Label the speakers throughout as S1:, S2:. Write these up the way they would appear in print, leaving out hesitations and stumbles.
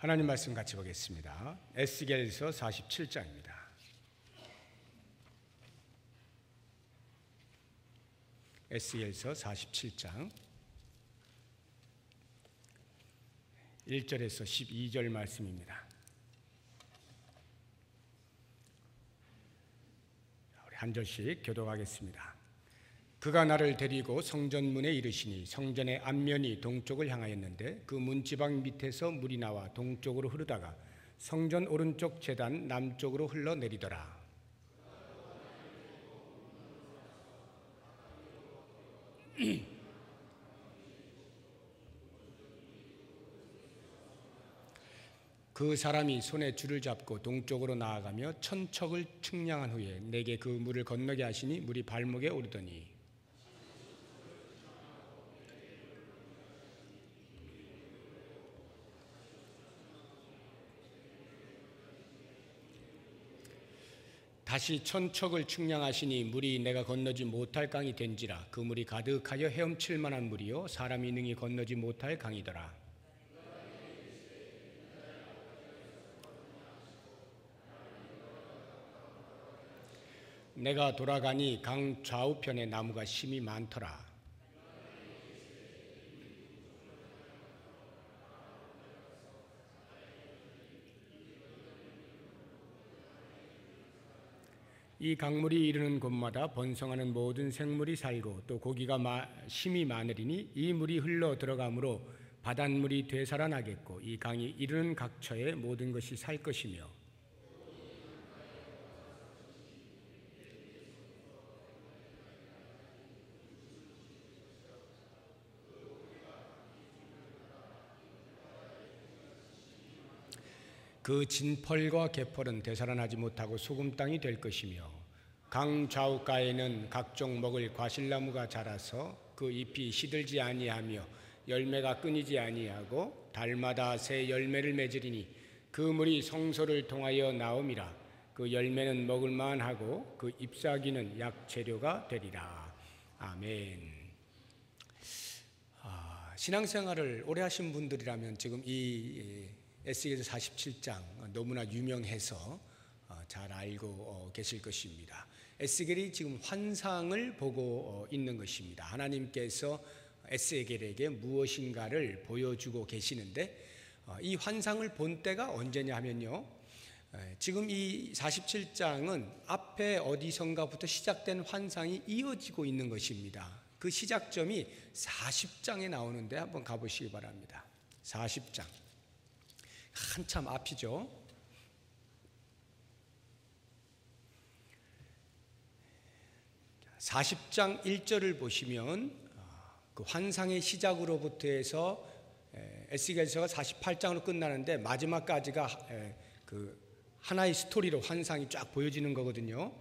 S1: 하나님 말씀 같이 보겠습니다. 에스겔서 47장입니다. 에스겔서 47장 1절에서 12절 말씀입니다. 우리 한 절씩 교독하겠습니다. 그가 나를 데리고 성전문에 이르시니 성전의 앞면이 동쪽을 향하였는데 그 문지방 밑에서 물이 나와 동쪽으로 흐르다가 성전 오른쪽 제단 남쪽으로 흘러내리더라. 그 사람이 손에 줄을 잡고 동쪽으로 나아가며 천척을 측량한 후에 내게 그 물을 건너게 하시니 물이 발목에 오르더니 다시 천척을 측량하시니 물이 내가 건너지 못할 강이 된지라. 그 물이 가득하여 헤엄칠 만한 물이요 사람이 능히 건너지 못할 강이더라. 내가 돌아가니 강 좌우편에 나무가 심이 많더라. 이 강물이 이르는 곳마다 번성하는 모든 생물이 살고 또 고기가 심이 많으리니 이 물이 흘러 들어가므로 바닷물이 되살아나겠고 이 강이 이르는 각처에 모든 것이 살 것이며 그 진펄과 개펄은 되살아나지 못하고 소금 땅이 될 것이며 강 좌우가에는 각종 먹을 과실나무가 자라서 그 잎이 시들지 아니하며 열매가 끊이지 아니하고 달마다 새 열매를 맺으리니 그 물이 성소를 통하여 나옴이라. 그 열매는 먹을 만하고 그 잎사귀는 약재료가 되리라. 아멘. 신앙생활을 오래 하신 분들이라면 지금 이 에스겔서 47장 너무나 유명해서 잘 알고 계실 것입니다. 에스겔이 지금 환상을 보고 있는 것입니다. 하나님께서 에스겔에게 무엇인가를 보여주고 계시는데 이 환상을 본 때가 언제냐 하면요, 지금 이 47장은 앞에 어디선가부터 시작된 환상이 이어지고 있는 것입니다. 그 시작점이 40장에 나오는데 한번 가보시기 바랍니다. 40장 한참 앞이죠. 자, 40장 1절을 보시면 그 환상의 시작으로부터 해서 에스겔서가 48장으로 끝나는데 마지막까지가 그 하나의 스토리로 환상이 쫙 보여지는 거거든요.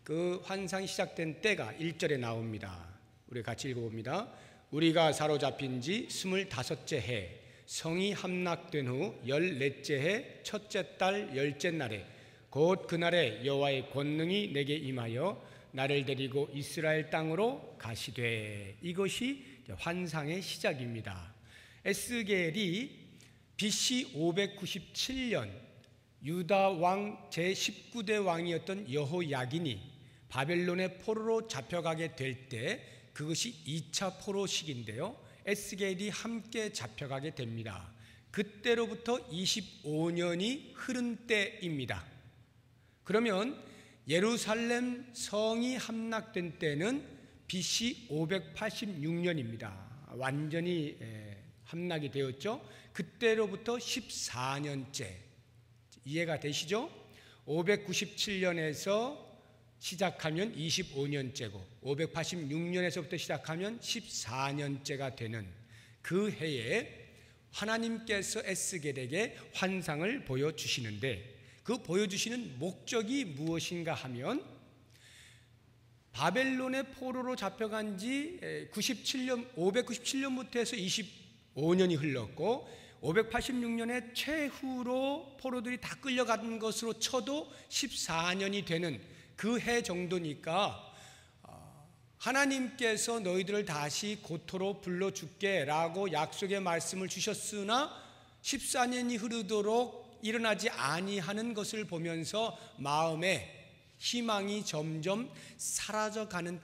S1: 그 환상이 시작된 때가 1절에 나옵니다. 우리 같이 읽어봅니다. 우리가 사로잡힌 지 25째 해 성이 함락된 후 14째 해 첫째 달 10째 날에 곧 그날에 여호와의 권능이 내게 임하여 나를 데리고 이스라엘 땅으로 가시되. 이것이 환상의 시작입니다. 에스겔이 BC 597년 유다 왕 제19대 왕이었던 여호야긴이 바벨론의 포로로 잡혀가게 될 때 그것이 2차 포로 시기인데요, 에스겔이 함께 잡혀가게 됩니다. 그때로부터 25년이 흐른 때입니다. 그러면 예루살렘 성이 함락된 때는 BC 586년입니다. 완전히 함락이 되었죠. 그때로부터 14년째. 이해가 되시죠? 597년에서 시작하면 25년째고 586년에서부터 시작하면 14년째가 되는 그 해에 하나님께서 에스겔에게 환상을 보여주시는데 그 보여주시는 목적이 무엇인가 하면 바벨론의 포로로 잡혀간 지 597년부터 해서 25년이 흘렀고 586년에 최후로 포로들이 다 끌려간 것으로 쳐도 14년이 되는 그 해 정도니까 하나님께서 너희들을 다시 고토로 불러줄게 라고 약속의 말씀을 주셨으나 14년이 흐르도록 일어나지 아니하는 것을 보면서 마음에 희망이 점점 사라져가는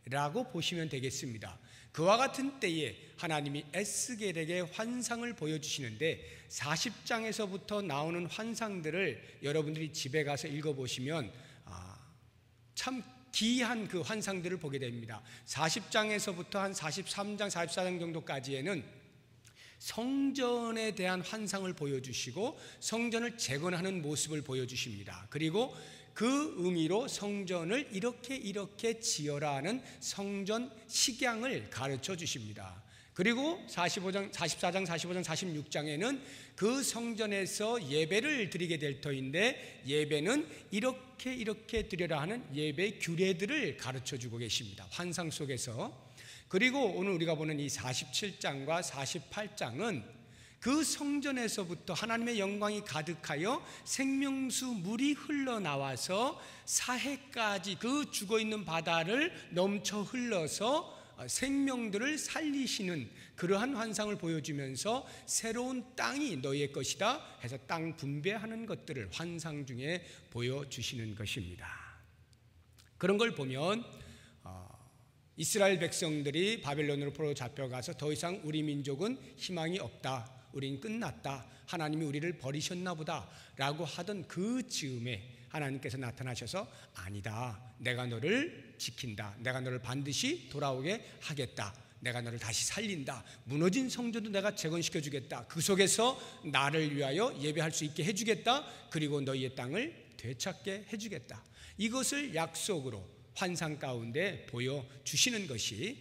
S1: 때라고 보시면 되겠습니다. 그와 같은 때에 하나님이 에스겔에게 환상을 보여주시는데 40장에서부터 나오는 환상들을 여러분들이 집에 가서 읽어보시면 참 기이한 그 환상들을 보게 됩니다. 40장에서부터 한 43장, 44장 정도까지에는 성전에 대한 환상을 보여주시고 성전을 재건하는 모습을 보여주십니다. 그리고 그 의미로 성전을 이렇게 지어라 하는 성전 식양을 가르쳐 주십니다. 그리고 44장, 45장, 46장에는 그 성전에서 예배를 드리게 될 터인데 예배는 이렇게 드려라 하는 예배 규례들을 가르쳐 주고 계십니다. 환상 속에서. 그리고 오늘 우리가 보는 이 47장과 48장은 그 성전에서부터 하나님의 영광이 가득하여 생명수 물이 흘러나와서 사해까지 그 죽어있는 바다를 넘쳐 흘러서 생명들을 살리시는 그러한 환상을 보여주면서 새로운 땅이 너희의 것이다 해서 땅 분배하는 것들을 환상 중에 보여주시는 것입니다. 그런 걸 보면 이스라엘 백성들이 바벨론으로 포로 잡혀가서 더 이상 우리 민족은 희망이 없다, 우린 끝났다, 하나님이 우리를 버리셨나 보다 라고 하던 그 즈음에 하나님께서 나타나셔서 아니다, 내가 너를 지킨다, 내가 너를 반드시 돌아오게 하겠다, 내가 너를 다시 살린다, 무너진 성전도 내가 재건시켜 주겠다, 그 속에서 나를 위하여 예배할 수 있게 해주겠다, 그리고 너희의 땅을 되찾게 해주겠다, 이것을 약속으로 환상 가운데 보여주시는 것이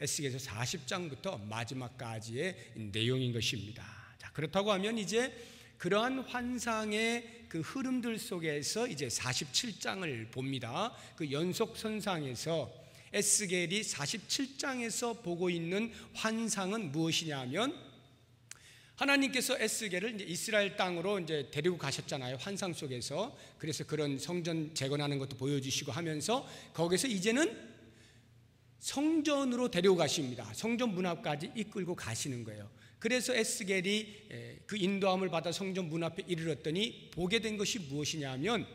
S1: 에스겔서 40장부터 마지막까지의 내용인 것입니다. 자, 그렇다고 하면 이제 그러한 환상의 그 흐름들 속에서 이제 47장을 봅니다. 그 연속선상에서 에스겔이 47장에서 보고 있는 환상은 무엇이냐 하면 하나님께서 에스겔을 이제 이스라엘 땅으로 이제 데리고 가셨잖아요. 환상 속에서. 그래서 그런 성전 재건하는 것도 보여주시고 하면서 거기서 이제는 성전으로 데리고 가십니다. 성전 문 앞까지 이끌고 가시는 거예요. 그래서 에스겔이 그 인도함을 받아 성전 문 앞에 이르렀더니 보게 된 것이 무엇이냐 하면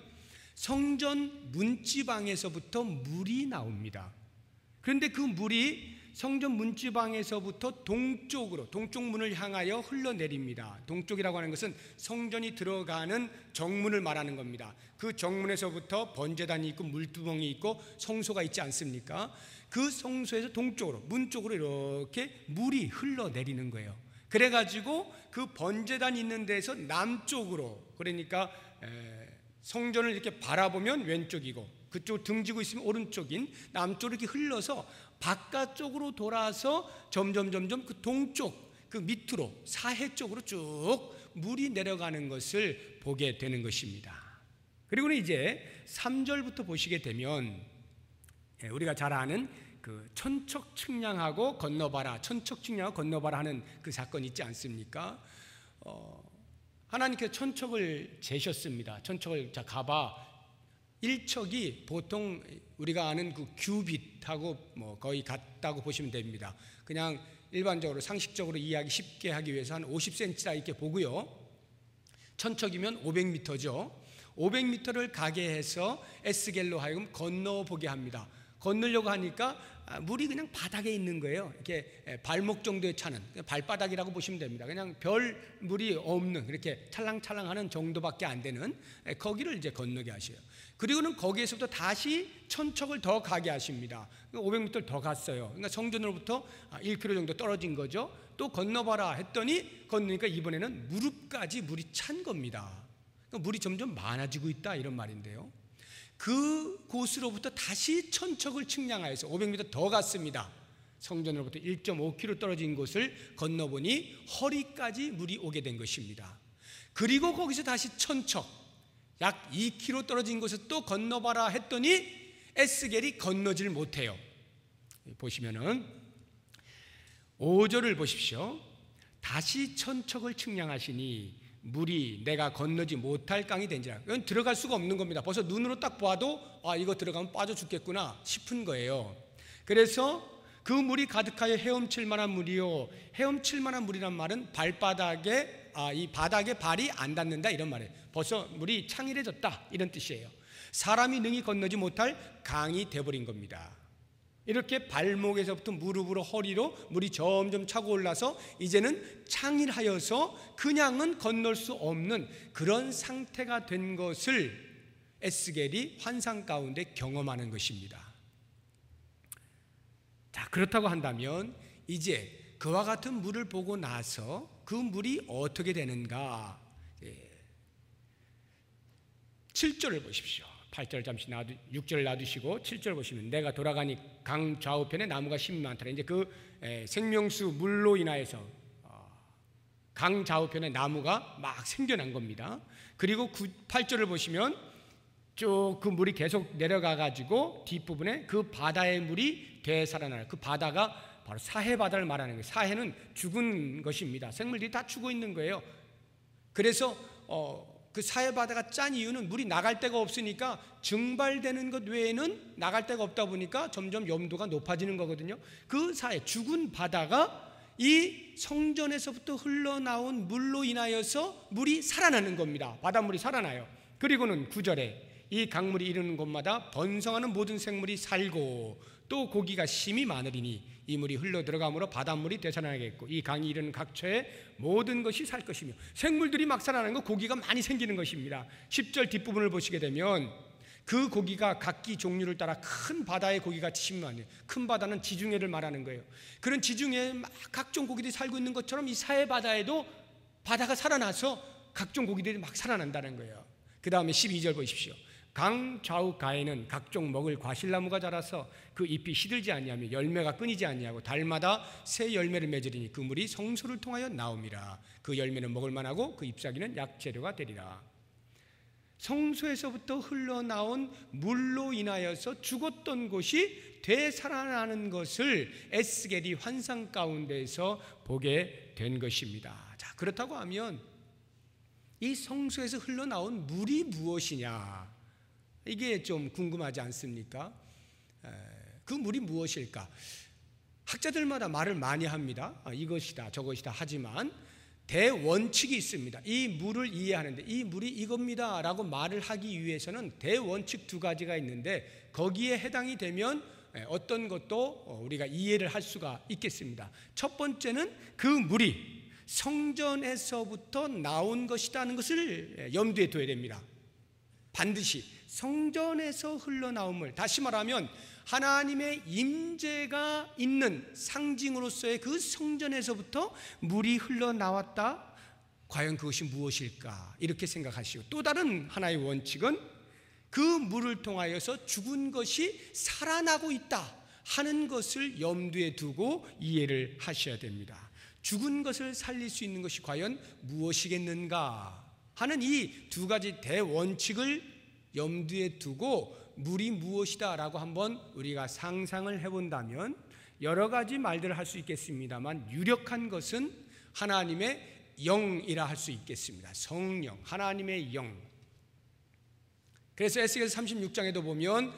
S1: 성전 문지방에서부터 물이 나옵니다. 그런데 그 물이 성전 문지방에서부터 동쪽으로, 동쪽 문을 향하여 흘러내립니다. 동쪽이라고 하는 것은 성전이 들어가는 정문을 말하는 겁니다. 그 정문에서부터 번제단이 있고 물두멍이 있고 성소가 있지 않습니까? 그 성소에서 동쪽으로, 문 쪽으로 이렇게 물이 흘러내리는 거예요. 그래가지고 그 번제단 있는 데에서 남쪽으로, 그러니까 성전을 이렇게 바라보면 왼쪽이고 그쪽 등지고 있으면 오른쪽인 남쪽으로 이렇게 흘러서 바깥쪽으로 돌아서 점점 그 동쪽, 그 밑으로 사해 쪽으로 쭉 물이 내려가는 것을 보게 되는 것입니다. 그리고는 이제 3절부터 보시게 되면 우리가 잘 아는 그 천척측량하고 건너봐라, 천척측량하고 건너봐라 하는 그 사건 있지 않습니까? 하나님께서 천척을 재셨습니다. 천척을 자 가봐. 1척이 보통 우리가 아는 그 규빗하고 뭐 거의 같다고 보시면 됩니다. 그냥 일반적으로 상식적으로 이해하기 쉽게 하기 위해서 한 50cm라 이렇게 보고요. 천척이면 500m죠. 500m를 가게 해서 에스겔로 하여금 건너보게 합니다. 건너려고 하니까 물이 그냥 바닥에 있는 거예요. 이렇게 발목 정도의 차는 발바닥이라고 보시면 됩니다. 그냥 별 물이 없는 그렇게 찰랑찰랑하는 정도밖에 안 되는 거기를 이제 건너게 하셔요. 그리고는 거기에서부터 다시 천척을 더 가게 하십니다. 500m를 더 갔어요. 그러니까 성전으로부터 1km 정도 떨어진 거죠. 또 건너봐라 했더니 건너니까 이번에는 무릎까지 물이 찬 겁니다. 그러니까 물이 점점 많아지고 있다 이런 말인데요. 그 곳으로부터 다시 천척을 측량하여서 500m 더 갔습니다. 성전으로부터 1.5km 떨어진 곳을 건너보니 허리까지 물이 오게 된 것입니다. 그리고 거기서 다시 천척 약 2km 떨어진 곳을 또 건너봐라 했더니 에스겔이 건너질 못해요. 보시면은 5절을 보십시오. 다시 천척을 측량하시니 물이 내가 건너지 못할 강이 된지라. 이건 들어갈 수가 없는 겁니다. 벌써 눈으로 딱 봐도 이거 들어가면 빠져 죽겠구나 싶은 거예요. 그래서 그 물이 가득하여 헤엄칠 만한 물이요. 헤엄칠 만한 물이란 말은 발바닥에 이 바닥에 발이 안 닿는다 이런 말이에요. 벌써 물이 창일해졌다 이런 뜻이에요. 사람이 능히 건너지 못할 강이 되어버린 겁니다. 이렇게 발목에서부터 무릎으로 허리로 물이 점점 차고 올라서 이제는 창일하여서 그냥은 건널 수 없는 그런 상태가 된 것을 에스겔이 환상 가운데 경험하는 것입니다. 자, 그렇다고 한다면 이제 그와 같은 물을 보고 나서 그 물이 어떻게 되는가? 7절을 보십시오. 8절 잠시 6절을 놔두시고 7절 보시면 내가 돌아가니 강 좌우편에 나무가 심이 많더라. 이제 그 생명수 물로 인하여서 강 좌우편에 나무가 막 생겨난 겁니다. 그리고 8절을 보시면 쭉 그 물이 계속 내려가 가지고 뒷부분에 그 바다의 물이 되살아나요. 그 바다가 바로 사해 바다를 말하는 거예요. 사해는 죽은 것입니다. 생물들이 다 죽어 있는 거예요. 그래서 그 사해 바다가 짠 이유는 물이 나갈 데가 없으니까 증발되는 것 외에는 나갈 데가 없다 보니까 점점 염도가 높아지는 거거든요. 그 사해 죽은 바다가 이 성전에서부터 흘러나온 물로 인하여서 물이 살아나는 겁니다. 바닷물이 살아나요. 그리고는 9절에 이 강물이 이르는 곳마다 번성하는 모든 생물이 살고 또 고기가 심이 많으리니 이 물이 흘러 들어가므로 바닷물이 되살아나겠고 이 강이 이르는 각처에 모든 것이 살 것이며 생물들이 막 살아나는 거 고기가 많이 생기는 것입니다. 10절 뒷부분을 보시게 되면 그 고기가 각기 종류를 따라 큰 바다의 고기가 심이 많아요. 큰 바다는 지중해를 말하는 거예요. 그런 지중해에 막 각종 고기들이 살고 있는 것처럼 이 사해 바다에도 바다가 살아나서 각종 고기들이 막 살아난다는 거예요. 그 다음에 12절 보십시오. 강 좌우가에는 각종 먹을 과실나무가 자라서 그 잎이 시들지 아니하며 열매가 끊이지 아니하고 달마다 새 열매를 맺으리니 그 물이 성소를 통하여 나옵니다. 그 열매는 먹을 만하고 그 잎사귀는 약재료가 되리라. 성소에서부터 흘러나온 물로 인하여서 죽었던 곳이 되살아나는 것을 에스겔이 환상 가운데에서 보게 된 것입니다. 자, 그렇다고 하면 이 성소에서 흘러나온 물이 무엇이냐? 이게 좀 궁금하지 않습니까? 그 물이 무엇일까? 학자들마다 말을 많이 합니다. 이것이다 저것이다 하지만 대원칙이 있습니다. 이 물을 이해하는데 이 물이 이겁니다 라고 말을 하기 위해서는 대원칙 2가지가 있는데 거기에 해당이 되면 어떤 것도 우리가 이해를 할 수가 있겠습니다. 첫 번째는 그 물이 성전에서부터 나온 것이라는 것을 염두에 둬야 됩니다. 반드시 성전에서 흘러나온 물, 다시 말하면 하나님의 임재가 있는 상징으로서의 그 성전에서부터 물이 흘러나왔다. 과연 그것이 무엇일까? 이렇게 생각하시고 또 다른 하나의 원칙은 그 물을 통하여서 죽은 것이 살아나고 있다 하는 것을 염두에 두고 이해를 하셔야 됩니다. 죽은 것을 살릴 수 있는 것이 과연 무엇이겠는가 하는 이 2가지 대원칙을 염두에 두고 물이 무엇이다 라고 한번 우리가 상상을 해본다면 여러 가지 말들을 할 수 있겠습니다만 유력한 것은 하나님의 영이라 할 수 있겠습니다. 성령, 하나님의 영. 그래서 에스겔 36장에도 보면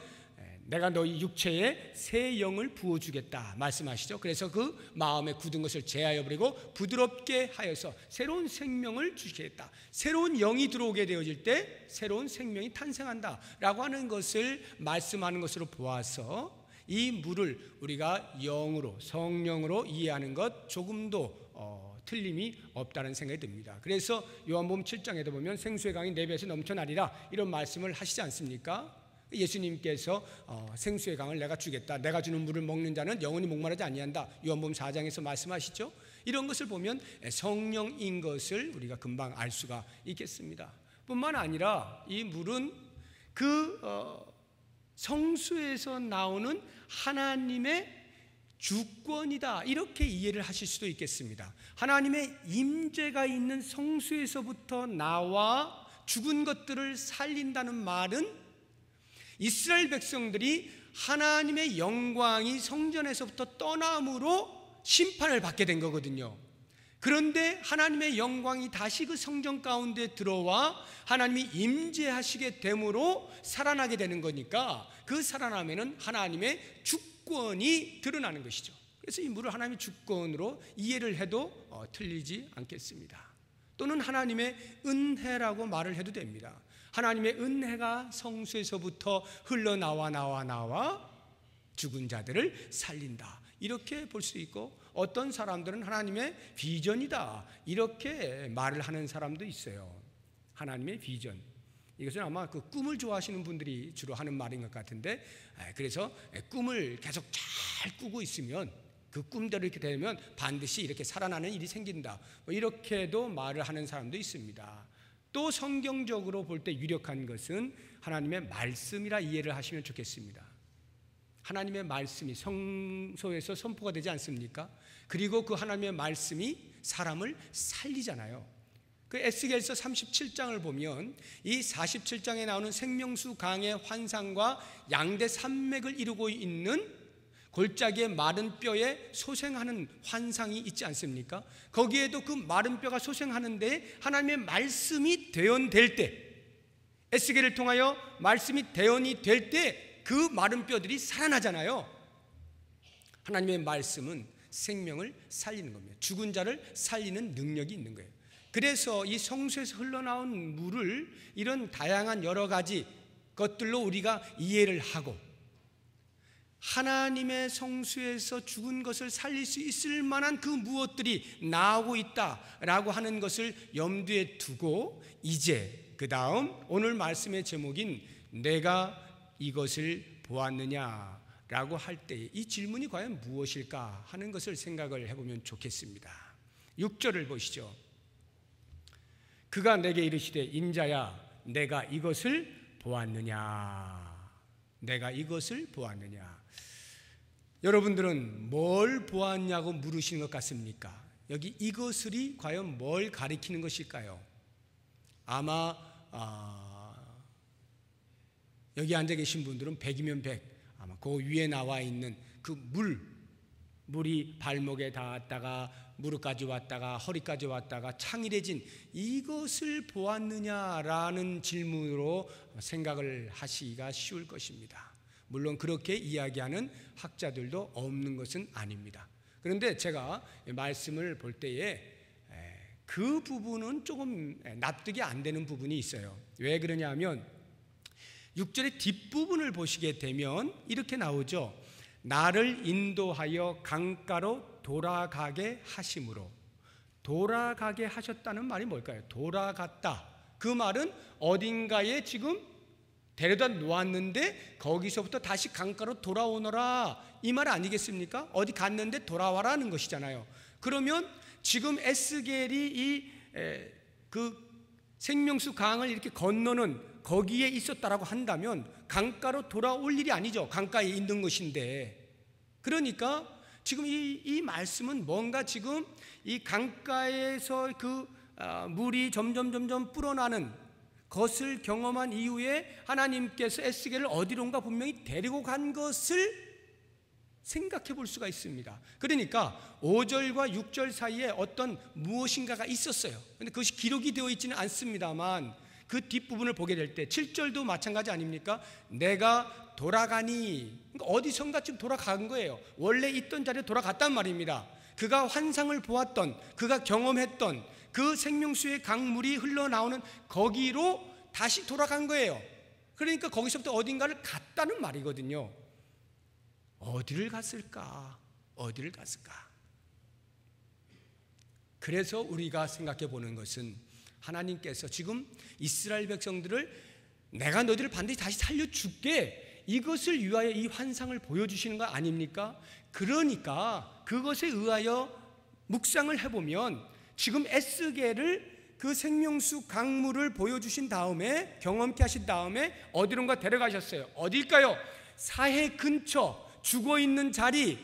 S1: 내가 너희 육체에 새 영을 부어주겠다 말씀하시죠. 그래서 그 마음에 굳은 것을 제하여 버리고 부드럽게 하여서 새로운 생명을 주시겠다. 새로운 영이 들어오게 되어질 때 새로운 생명이 탄생한다 라고 하는 것을 말씀하는 것으로 보아서 이 물을 우리가 영으로 성령으로 이해하는 것 조금도 틀림이 없다는 생각이 듭니다. 그래서 요한복음 7장에도 보면 생수의 강이 내 배에서 넘쳐나리라 이런 말씀을 하시지 않습니까? 예수님께서 생수의 강을 내가 주겠다. 내가 주는 물을 먹는 자는 영원히 목마르지 아니한다. 요한복음 4장에서 말씀하시죠. 이런 것을 보면 성령인 것을 우리가 금방 알 수가 있겠습니다. 뿐만 아니라 이 물은 그 성수에서 나오는 하나님의 주권이다 이렇게 이해를 하실 수도 있겠습니다. 하나님의 임재가 있는 성수에서부터 나와 죽은 것들을 살린다는 말은 이스라엘 백성들이 하나님의 영광이 성전에서부터 떠남으로 심판을 받게 된 거거든요. 그런데 하나님의 영광이 다시 그 성전 가운데 들어와 하나님이 임재하시게 됨으로 살아나게 되는 거니까 그 살아남에는 하나님의 주권 주권이 드러나는 것이죠. 그래서 이 물을 하나님의 주권으로 이해를 해도 틀리지 않겠습니다. 또는 하나님의 은혜라고 말을 해도 됩니다. 하나님의 은혜가 성소에서부터 흘러나와 죽은 자들을 살린다, 이렇게 볼 수 있고, 어떤 사람들은 하나님의 비전이다, 이렇게 말을 하는 사람도 있어요. 하나님의 비전, 이것은 아마 그 꿈을 좋아하시는 분들이 주로 하는 말인 것 같은데, 그래서 꿈을 계속 잘 꾸고 있으면 그 꿈대로 이렇게 되면 반드시 이렇게 살아나는 일이 생긴다, 이렇게도 말을 하는 사람도 있습니다. 또 성경적으로 볼 때 유력한 것은 하나님의 말씀이라 이해를 하시면 좋겠습니다. 하나님의 말씀이 성소에서 선포가 되지 않습니까? 그리고 그 하나님의 말씀이 사람을 살리잖아요. 그 에스겔서 37장을 보면 이 47장에 나오는 생명수 강의 환상과 양대 산맥을 이루고 있는 골짜기의 마른 뼈에 소생하는 환상이 있지 않습니까? 거기에도 그 마른 뼈가 소생하는데 하나님의 말씀이 대언될 때, 에스겔을 통하여 말씀이 대언이 될 때 그 마른 뼈들이 살아나잖아요. 하나님의 말씀은 생명을 살리는 겁니다. 죽은 자를 살리는 능력이 있는 거예요. 그래서 이 성소에서 흘러나온 물을 이런 다양한 여러 가지 것들로 우리가 이해를 하고, 하나님의 성소에서 죽은 것을 살릴 수 있을 만한 그 무엇들이 나오고 있다라고 하는 것을 염두에 두고, 이제 그 다음 오늘 말씀의 제목인 내가 이것을 보았느냐라고 할 때 이 질문이 과연 무엇일까 하는 것을 생각을 해보면 좋겠습니다. 6절을 보시죠. 그가 내게 이르시되 인자야 내가 이것을 보았느냐. 내가 이것을 보았느냐. 여러분들은 뭘 보았냐고 물으시는 것 같습니까? 여기 이것을이 과연 뭘 가리키는 것일까요? 아마 여기 앉아 계신 분들은 100이면 100, 아마 그 위에 나와 있는 그 물이 발목에 닿았다가 무릎까지 왔다가 허리까지 왔다가 창일해진 이것을 보았느냐라는 질문으로 생각을 하시기가 쉬울 것입니다. 물론 그렇게 이야기하는 학자들도 없는 것은 아닙니다. 그런데 제가 말씀을 볼 때에 그 부분은 조금 납득이 안 되는 부분이 있어요. 왜 그러냐 하면 6절의 뒷부분을 보시게 되면 이렇게 나오죠. 나를 인도하여 강가로 돌아가게 하심으로. 돌아가게 하셨다는 말이 뭘까요? 돌아갔다. 그 말은 어딘가에 지금 데려다 놓았는데 거기서부터 다시 강가로 돌아오너라, 이 말 아니겠습니까? 어디 갔는데 돌아와라는 것이잖아요. 그러면 지금 에스겔이 그 생명수 강을 이렇게 건너는 거기에 있었다라고 한다면 강가로 돌아올 일이 아니죠. 강가에 있는 것인데. 그러니까 지금 이 말씀은 뭔가 지금 이 강가에서 그 물이 점점 불어나는 것을 경험한 이후에 하나님께서 에스겔을 어디론가 분명히 데리고 간 것을 생각해 볼 수가 있습니다. 그러니까 5절과 6절 사이에 어떤 무엇인가가 있었어요. 그런데 그것이 기록이 되어 있지는 않습니다만 그 뒷부분을 보게 될 때 7절도 마찬가지 아닙니까? 내가 돌아가니, 그러니까 어디선가 지금 돌아간 거예요. 원래 있던 자리에 돌아갔단 말입니다. 그가 환상을 보았던, 그가 경험했던 그 생명수의 강물이 흘러나오는 거기로 다시 돌아간 거예요. 그러니까 거기서부터 어딘가를 갔다는 말이거든요. 어디를 갔을까? 어디를 갔을까? 그래서 우리가 생각해 보는 것은 하나님께서 지금 이스라엘 백성들을 내가 너희들을 반드시 다시 살려줄게, 이것을 위하여 이 환상을 보여주시는 거 아닙니까? 그러니까 그것에 의하여 묵상을 해보면 지금 에스겔을 그 생명수 강물을 보여주신 다음에, 경험케 하신 다음에 어디론가 데려가셨어요. 어딜까요? 사해 근처, 죽어있는 자리,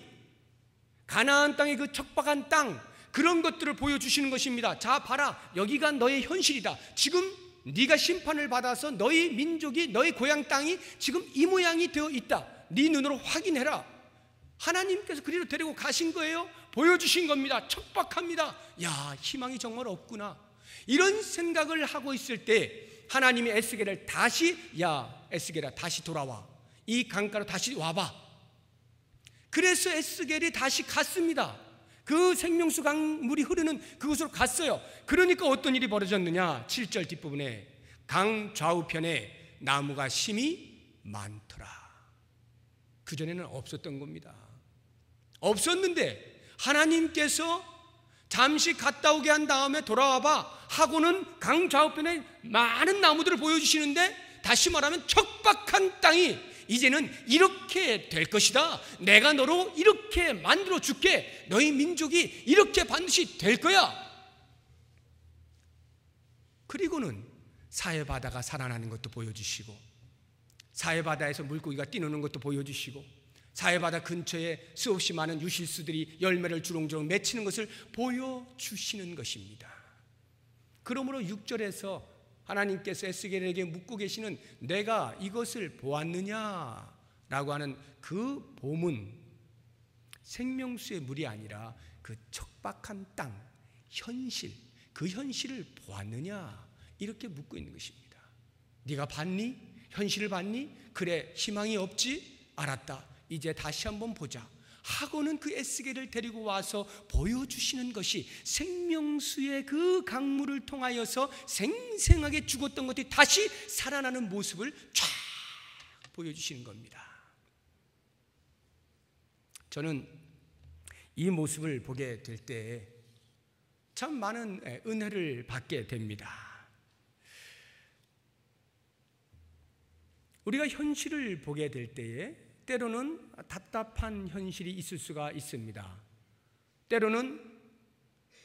S1: 가나안 땅의 그 척박한 땅, 그런 것들을 보여주시는 것입니다. 자 봐라, 여기가 너의 현실이다. 지금 네가 심판을 받아서 너희 민족이, 너희 고향 땅이 지금 이 모양이 되어 있다. 네 눈으로 확인해라. 하나님께서 그리로 데리고 가신 거예요. 보여주신 겁니다. 척박합니다. 야, 희망이 정말 없구나. 이런 생각을 하고 있을 때 하나님이 에스겔을 다시, 야 에스겔아 다시 돌아와, 이 강가로 다시 와봐. 그래서 에스겔이 다시 갔습니다. 그 생명수 강물이 흐르는 그곳으로 갔어요. 그러니까 어떤 일이 벌어졌느냐? 7절 뒷부분에 강 좌우편에 나무가 심이 많더라. 그전에는 없었던 겁니다. 없었는데 하나님께서 잠시 갔다 오게 한 다음에 돌아와봐 하고는 강 좌우편에 많은 나무들을 보여주시는데, 다시 말하면 척박한 땅이 이제는 이렇게 될 것이다. 내가 너로 이렇게 만들어 줄게. 너희 민족이 이렇게 반드시 될 거야. 그리고는 사해바다가 살아나는 것도 보여주시고, 사해바다에서 물고기가 뛰노는 것도 보여주시고, 사해바다 근처에 수없이 많은 유실수들이 열매를 주렁주렁 맺히는 것을 보여주시는 것입니다. 그러므로 6절에서 하나님께서 에스겔에게 묻고 계시는 내가 이것을 보았느냐라고 하는 그 봄은 생명수의 물이 아니라 그 척박한 땅, 현실, 그 현실을 보았느냐 이렇게 묻고 있는 것입니다. 네가 봤니? 현실을 봤니? 그래, 희망이 없지? 알았다. 이제 다시 한번 보자 하고는 그 에스겔을 데리고 와서 보여주시는 것이 생명수의 그 강물을 통하여서 생생하게 죽었던 것들이 다시 살아나는 모습을 쫙 보여주시는 겁니다. 저는 이 모습을 보게 될 때 참 많은 은혜를 받게 됩니다. 우리가 현실을 보게 될 때에 때로는 답답한 현실이 있을 수가 있습니다. 때로는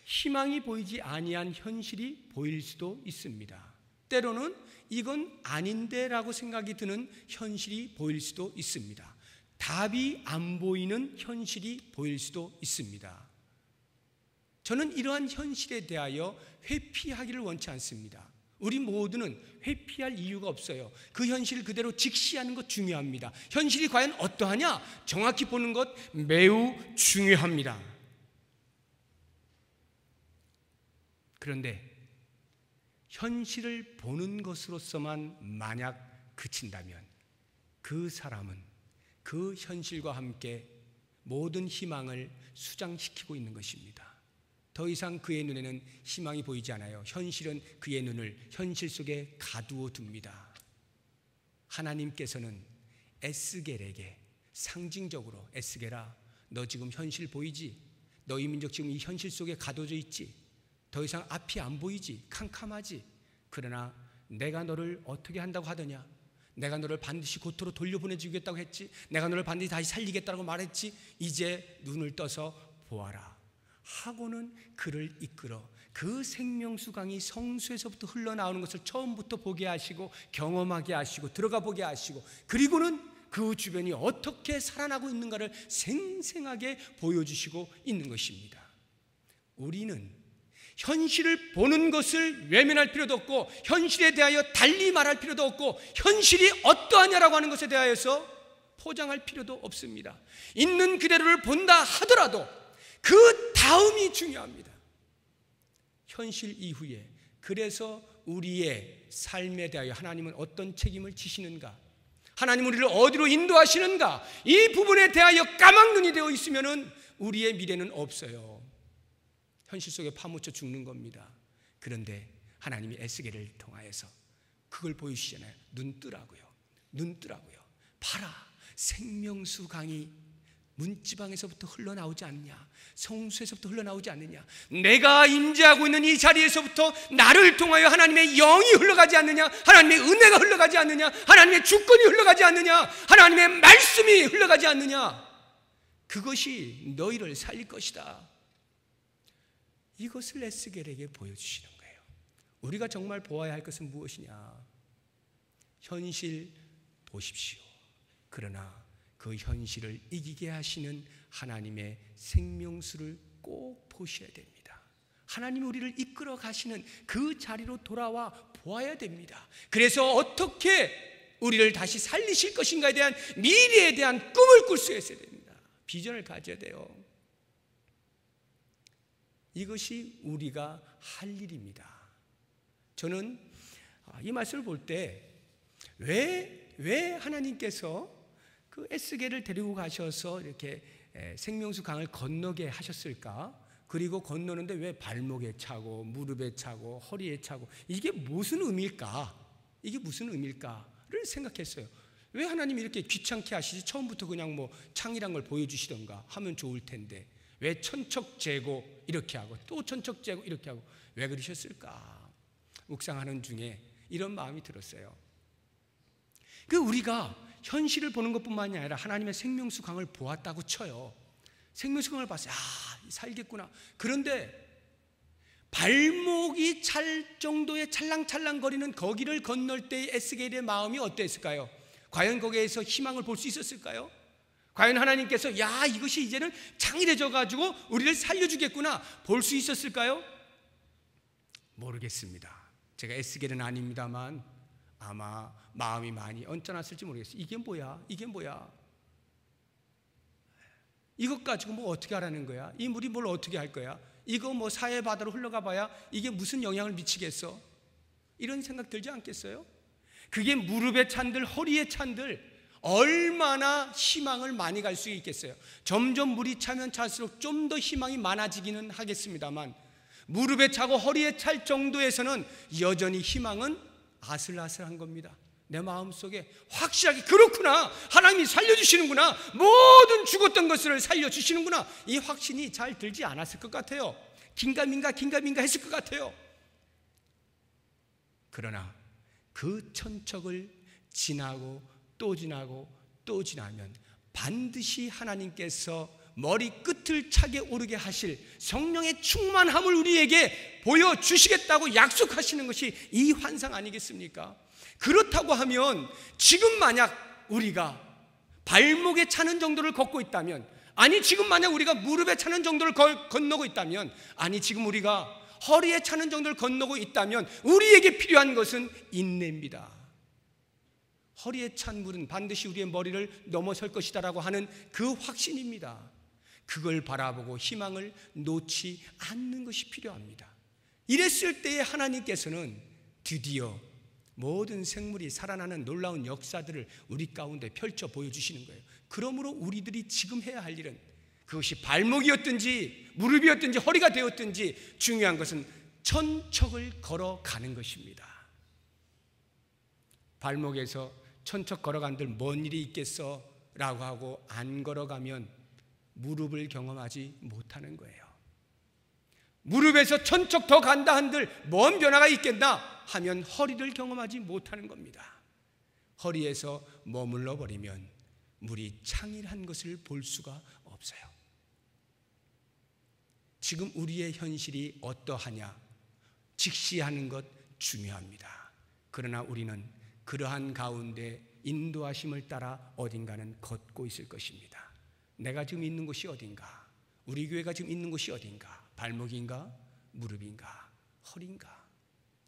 S1: 희망이 보이지 아니한 현실이 보일 수도 있습니다. 때로는 이건 아닌데 라고 생각이 드는 현실이 보일 수도 있습니다. 답이 안 보이는 현실이 보일 수도 있습니다. 저는 이러한 현실에 대하여 회피하기를 원치 않습니다. 우리 모두는 회피할 이유가 없어요. 그 현실을 그대로 직시하는 것 중요합니다. 현실이 과연 어떠하냐? 정확히 보는 것 매우 중요합니다. 그런데 현실을 보는 것으로서만 만약 그친다면 그 사람은 그 현실과 함께 모든 희망을 수장시키고 있는 것입니다. 더 이상 그의 눈에는 희망이 보이지 않아요. 현실은 그의 눈을 현실 속에 가두어 둡니다. 하나님께서는 에스겔에게 상징적으로 에스겔아, 너 지금 현실 보이지? 너희 민족 지금 이 현실 속에 가둬져 있지? 더 이상 앞이 안 보이지? 캄캄하지? 그러나 내가 너를 어떻게 한다고 하더냐? 내가 너를 반드시 고토로 돌려보내주겠다고 했지? 내가 너를 반드시 다시 살리겠다고 말했지? 이제 눈을 떠서 보아라 하고는 그를 이끌어 그 생명수 강이 성수에서부터 흘러나오는 것을 처음부터 보게 하시고 경험하게 하시고 들어가 보게 하시고, 그리고는 그 주변이 어떻게 살아나고 있는가를 생생하게 보여주시고 있는 것입니다. 우리는 현실을 보는 것을 외면할 필요도 없고, 현실에 대하여 달리 말할 필요도 없고, 현실이 어떠하냐라고 하는 것에 대하여서 포장할 필요도 없습니다. 있는 그대로를 본다 하더라도 그 다음이 중요합니다. 현실 이후에. 그래서 우리의 삶에 대하여 하나님은 어떤 책임을 지시는가, 하나님 우리를 어디로 인도하시는가, 이 부분에 대하여 까막눈이 되어 있으면 우리의 미래는 없어요. 현실 속에 파묻혀 죽는 겁니다. 그런데 하나님이 에스겔을 통하여서 그걸 보여주시잖아요. 눈 뜨라고요. 눈 뜨라고요. 봐라, 생명수 강이 문지방에서부터 흘러나오지 않느냐, 성수에서부터 흘러나오지 않느냐, 내가 임재하고 있는 이 자리에서부터 나를 통하여 하나님의 영이 흘러가지 않느냐, 하나님의 은혜가 흘러가지 않느냐, 하나님의 주권이 흘러가지 않느냐, 하나님의 말씀이 흘러가지 않느냐, 그것이 너희를 살릴 것이다. 이것을 에스겔에게 보여주시는 거예요. 우리가 정말 보아야 할 것은 무엇이냐? 현실 보십시오. 그러나 그 현실을 이기게 하시는 하나님의 생명수를 꼭 보셔야 됩니다. 하나님이 우리를 이끌어 가시는 그 자리로 돌아와 보아야 됩니다. 그래서 어떻게 우리를 다시 살리실 것인가에 대한 미래에 대한 꿈을 꿀 수 있어야 됩니다. 비전을 가져야 돼요. 이것이 우리가 할 일입니다. 저는 이 말씀을 볼 때 왜 하나님께서 그 에스겔을 데리고 가셔서 이렇게 생명수 강을 건너게 하셨을까? 그리고 건너는데 왜 발목에 차고 무릎에 차고 허리에 차고, 이게 무슨 의미일까? 이게 무슨 의미일까를 생각했어요. 왜 하나님이 이렇게 귀찮게 하시지? 처음부터 그냥 뭐 창이란 걸 보여주시던가 하면 좋을 텐데 왜 천척제고 이렇게 하고 또 천척제고 이렇게 하고 왜 그러셨을까? 묵상하는 중에 이런 마음이 들었어요. 그 우리가 현실을 보는 것뿐만이 아니라 하나님의 생명수 강을 보았다고 쳐요. 생명수 강을 봤어요. 살겠구나. 그런데 발목이 찰 정도의 찰랑찰랑거리는 거기를 건널 때의 에스겔의 마음이 어땠을까요? 과연 거기에서 희망을 볼 수 있었을까요? 과연 하나님께서 이것이 이제는 창일해져 가지고 우리를 살려주겠구나 볼 수 있었을까요? 모르겠습니다. 제가 에스겔은 아닙니다만 아마 마음이 많이 언짢았을지 모르겠어요. 이게 뭐야? 이게 뭐야? 이것 가지고 뭐 어떻게 하라는 거야? 이 물이 뭘 어떻게 할 거야? 이거 뭐 사해 바다로 흘러가 봐야 이게 무슨 영향을 미치겠어? 이런 생각 들지 않겠어요? 그게 무릎에 찬들 허리에 찬들 얼마나 희망을 많이 갈 수 있겠어요? 점점 물이 차면 찰수록 좀 더 희망이 많아지기는 하겠습니다만 무릎에 차고 허리에 찰 정도에서는 여전히 희망은 아슬아슬한 겁니다. 내 마음속에 확실하게 그렇구나, 하나님이 살려주시는구나, 모든 죽었던 것을 살려주시는구나, 이 확신이 잘 들지 않았을 것 같아요. 긴가민가 했을 것 같아요. 그러나 그 천척을 지나고 또 지나고 또 지나면 반드시 하나님께서 머리 끝을 차게 오르게 하실 성령의 충만함을 우리에게 보여주시겠다고 약속하시는 것이 이 환상 아니겠습니까? 그렇다고 하면 지금 만약 우리가 발목에 차는 정도를 걷고 있다면, 아니 지금 만약 우리가 무릎에 차는 정도를 건너고 있다면, 아니 지금 우리가 허리에 차는 정도를 건너고 있다면 우리에게 필요한 것은 인내입니다. 허리에 찬 물은 반드시 우리의 머리를 넘어설 것이다라고 하는 그 확신입니다. 그걸 바라보고 희망을 놓지 않는 것이 필요합니다. 이랬을 때에 하나님께서는 드디어 모든 생물이 살아나는 놀라운 역사들을 우리 가운데 펼쳐 보여주시는 거예요. 그러므로 우리들이 지금 해야 할 일은, 그것이 발목이었든지 무릎이었든지 허리가 되었든지, 중요한 것은 천척을 걸어가는 것입니다. 발목에서 천척 걸어간들 뭔 일이 있겠어 라고 하고 안 걸어가면 무릎을 경험하지 못하는 거예요. 무릎에서 천척 더 간다 한들 뭔 변화가 있겠나 하면 허리를 경험하지 못하는 겁니다. 허리에서 머물러 버리면 물이 창일한 것을 볼 수가 없어요. 지금 우리의 현실이 어떠하냐 직시하는 것 중요합니다. 그러나 우리는 그러한 가운데 인도하심을 따라 어딘가는 걷고 있을 것입니다. 내가 지금 있는 곳이 어딘가? 우리 교회가 지금 있는 곳이 어딘가? 발목인가? 무릎인가? 허리인가?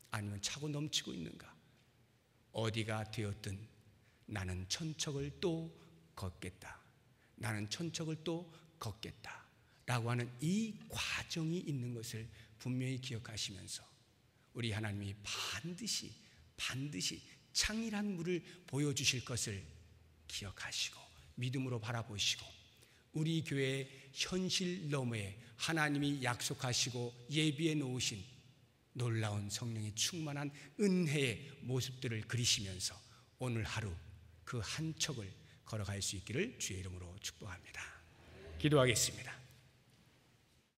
S1: 아니면 차고 넘치고 있는가? 어디가 되었든 나는 천척을 또 걷겠다, 나는 천척을 또 걷겠다 라고 하는 이 과정이 있는 것을 분명히 기억하시면서 우리 하나님이 반드시 창일한 물을 보여주실 것을 기억하시고 믿음으로 바라보시고, 우리 교회의 현실 너머에 하나님이 약속하시고 예비해 놓으신 놀라운 성령의 충만한 은혜의 모습들을 그리시면서 오늘 하루 그 한 척을 걸어갈 수 있기를 주의 이름으로 축복합니다. 기도하겠습니다.